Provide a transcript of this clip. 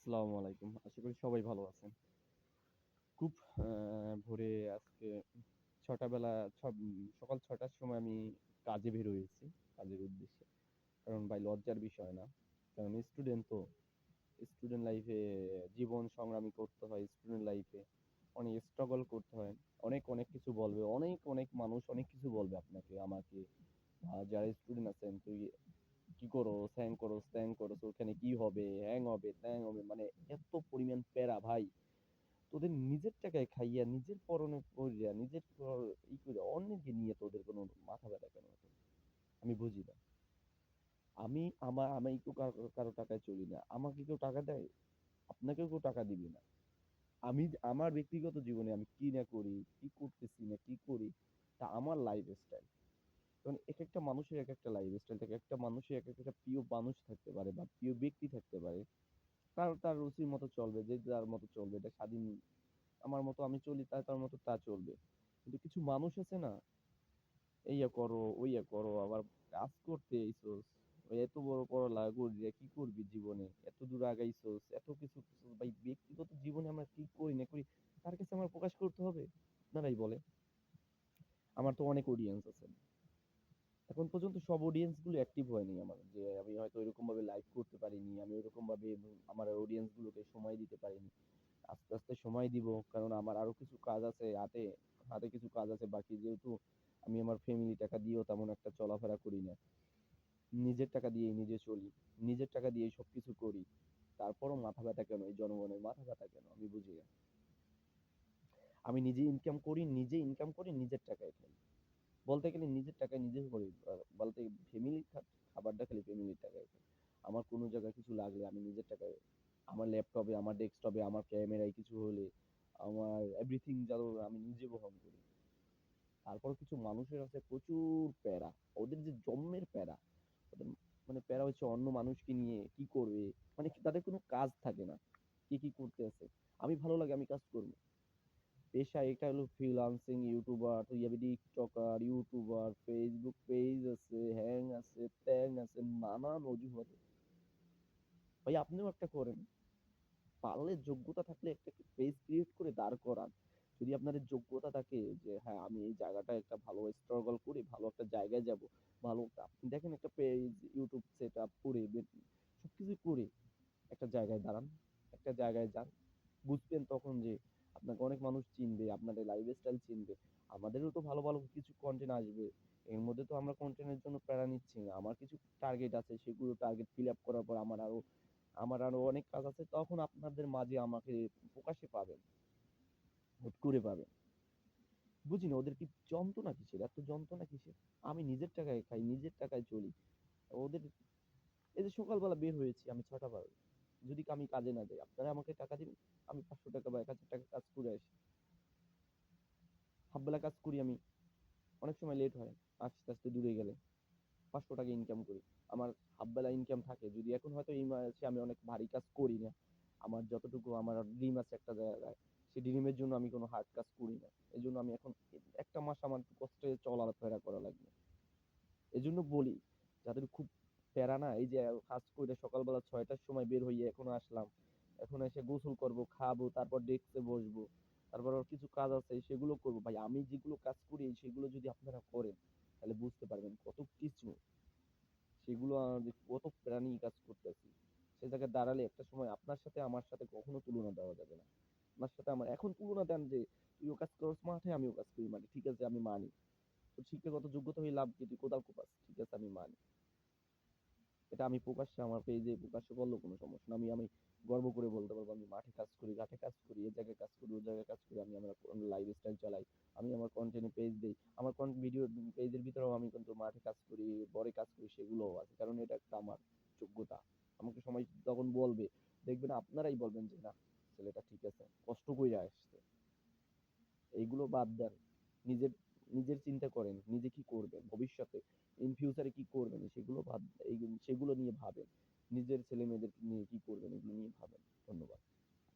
আসসালামু আলাইকুম। আশা করি সবাই ভালো আছেন। খুব ভোরে আজকে ৬টা বেলা সকাল ৬টার সময় আমি কাজে বের হয়েছি, কাজের উদ্দেশ্যে। কারণ ভাই লজ্জার বিষয় না। কারণ স্টুডেন্ট তো, স্টুডেন্ট লাইফে জীবন সংগ্রামী করতে হয়, স্টুডেন্ট লাইফে অনেক স্ট্রাগল করতে হয়। অনেক কিছু বলবে। অনেক মানুষ অনেক কিছু বলবে আপনাকে, আমাকে। যারা স্টুডেন্ট আছেন, "তুই কি করোস, হ্যাং করোস, ত্যাং করোস, ওখানে কি হবে, হ্যাং হবে, ত্যাং হবে।" মানে এত পরিমাণ প্যারা ভাই। তোদের নিজের টাকায় খাইয়া, নিজের পরনে পইড়া, নিজের কইরা অন্যেরকে নিয়ে তোদের কোনো মাথা ব্যাথা কেন এত? আমি বুঝি না। আমি কেউ কারো টাকায় চলি না। আমাকে কেউ টাকা দেয়? আপনাকেও কেউ টাকা দিবে না। আমি আমার ব্যক্তিগত জীবনে আমি কি না করি, কি করতেছি না কি করি, তা আমার লাইফস্টাইল। কারণ একেকটা মানুষের একেকটা লাইফস্টাইল থাকে। একটা মানুষের একেকটা প্রিয় মানুষ থাকতে পারে বা প্রিয় ব্যক্তি থাকতে পারে। তার রুচির মতো চলবে, যে যার মতো চলবে। এটা স্বাধীন। আমার মতো আমি চলি, তার মতো তা চলবে। কিন্তু কিছু মানুষ আছে না, এইয়া করো, ওইয়া করো, আবার কাজ করতে আইছস, ওই এত বড় পড়ালেখা কইরা কি করবি জীবনে? এত দূর আগাইছস, এত কিছু করছস। ভাই ব্যক্তিগত জীবনে আমরা কি করি না করি, তার কাছে আমার প্রকাশ করতে হবে? আপনারাই বলেন। আমার তো অনেক অডিয়েন্স আছে। এখন পর্যন্ত সব অডিয়েন্স গুলো অ্যাক্টিভ হয়নি আমার। যে আমি হয়তো ওইরকম ভাবে লাইভ করতে পারিনি। আমি ওইরকম ভাবে আমার অডিয়েন্স গুলোকে সময় দিতে পারিনি। আস্তে সময় দিব। কারণ আমার আরো কিছু কাজ আছে হাতে। হাতে কিছু কাজ আছে বাকি। যেহেতু আমি আমার ফ্যামিলি টাকা দিয়েও তেমন একটা চলাফেরা করি না। নিজের টাকা দিয়েই নিজে চলি। নিজের টাকা দিয়েই সবকিছু করি। তারপরও মাথা ব্যাথা কেন? এই জনগণের মাথা ব্যাথা কেন? আমি বুঝি না। আমি নিজে ইনকাম করি, নিজের টাকায় খাই। বলতে গেলে নিজের টাকায় নিজে করি। বলতে ফ্যামিলির খাবারটা খালি ফ্যামিলির টাকায় খাই। আমার কোনো জায়গায় কিছু লাগলে আমি নিজের টাকায়, আমার ল্যাপটপে, আমার ডেস্কটপে, আমার ক্যামেরায় কিছু হলে, আমার এভরিথিং যা আমি নিজে বহন করি। তারপর কিছু মানুষের আছে প্রচুর প্যারা। ওদের যে জন্মের প্যারা। ওদের মানে প্যারা হচ্ছে অন্য মানুষকে নিয়ে কি করবে? মানে তাদের কোনো কাজ থাকে না। কি করতে আছে? আমি ভালো লাগে আমি কাজ করব। পেশা এটা হলো ফ্রিল্যান্সিং, ইউটিউবার, তো yabby TikToker, YouTuber, Facebook page আছে, হ্যাং আছে, ত্যাং আছে, নানান অজুহাতে। ভাই আপনিও একটা করেন। পারলে যোগ্যতা থাকলে একটা পেজ ক্রিয়েট করে দাঁড় করান। যদি আপনাদের যোগ্যতা থাকে যে হ্যাঁ, আমি এই জায়গাটায় একটা ভালো স্ট্রাগল করি, ভালো একটা জায়গায় যাব, ভালো আপনি দেখেন একটা পেজ, ইউটিউব সেটআপ করে সবকিছু করে একটা জায়গায় দাঁড়ান, একটা জায়গায় যান। বুঝবেন তখন যে আপনাকে অনেক মানুষ চিনবে, আপনাদের লাইফস্টাইল চিনবে। আমাদেরও তো ভালো কিছু কনটেন্ট আসবে। এর মধ্যে তো আমরা কনটেন্টের জন্য প্যারা নিচ্ছি না। আমার কিছু টার্গেট আছে, সেগুলো টার্গেট ফিল আপ করার পর আমার আরো অনেক কাজ আছে। তখন আপনাদের মাঝে আমাকে প্রকাশ্যে পাবেন, হুট করে পাবেন। বুঝি না ওদের কি যন্ত্রণা কিসের? এত যন্ত্রণা কিসের? আমি নিজের টাকায় খাই, নিজের টাকায় চলি। ওদের এই যে সকালবেলা বের হয়েছি আমি ৬টা বাজে। যদি আমি কাজে না যাই, আপনারা আমাকে টাকা দিবেন। আমি ৳৫০০ বা ৳১,০০০ কাজ করে আসি। হাফ বেলা কাজ করি আমি। অনেক সময় লেট হয়। আস্তে দূরে গেলে। ৳৫০০ ইনকাম করি। আমার হাফ বেলা ইনকাম থাকে। যদি এখন হয়তো এই মাসে আমি অনেক ভারী কাজ করি না। আমার যতটুকু আমার ড্রিম আছে একটা জায়গায়, সেই ড্রিমের জন্য আমি কোনো হার্ড কাজ করি না। এজন্য আমি এখন একটা মাস আমার কষ্টে চলাফেরা করা লাগবে। এজন্য বলি, যাদের খুব প্যারা না, এই যে কাজ কইরা সকালবেলা ৬টার সময় বের হইয়া এখনো আসলাম। এখন এসে গোসল করব, খাবো, তারপর ডেস্কে বসবো। তারপর আবার কিছু কাজ আছে সেগুলো করব। ভাই আমি যেগুলো কাজ করি সেগুলো যদি আপনারা করেন, তাহলে বুঝতে পারবেন কত কিছু। সেগুলো যে কত প্যারা নিয়ে কাজ করতেছি। সে জায়গায় দাঁড়ালে একটা সময় আপনার সাথে আমার সাথে কখনো তুলনা দেওয়া যাবে না। আপনার সাথে আমার এখন তুলনা দেন যে তুইও কাজ করস মাঠে, আমিও কাজ করি মাঠে। ঠিক আছে আমি মানি। তোর শিক্ষাগত যোগ্যতা হয়ে লাভ কি? তুই কোদাল কোপাস। ঠিক আছে আমি মানি। এটা আমি প্রকাশ্যে আমার পেজে প্রকাশ্যে বললেও কোনো সমস্যা না। আমি গর্ব করে বলতে পারবো আমি মাঠে কাজ করি, ঘাটে কাজ করি, এ জায়গায় কাজ করি, ও জায়গায় কাজ করি। আমি আমার লাইফস্টাইল চালাই। আমি আমার কনটেন্ট পেজ দেই। আমার ভিডিও পেজের ভিতরেও আমি কিন্তু মাঠে কাজ করি, বরে কাজ করি, সেগুলোও আছে। কারণ এটা একটা আমার যোগ্যতা। আমাকে সবাই তখন বলবে, দেখবেন আপনারাই বলবেন যে না, ছেলেটা ঠিক আছে, কষ্ট কইরা আসছে। এইগুলো বাদ দেন। নিজের নিজের চিন্তা করেন। নিজে কি করবেন ভবিষ্যতে, ইন ফিউচারে কি করবেন সেগুলো সেগুলো নিয়ে ভাবেন। নিজের ছেলে-মেয়েদের নিয়ে কি করবেন এগুলো নিয়ে ভাবেন। ধন্যবাদ।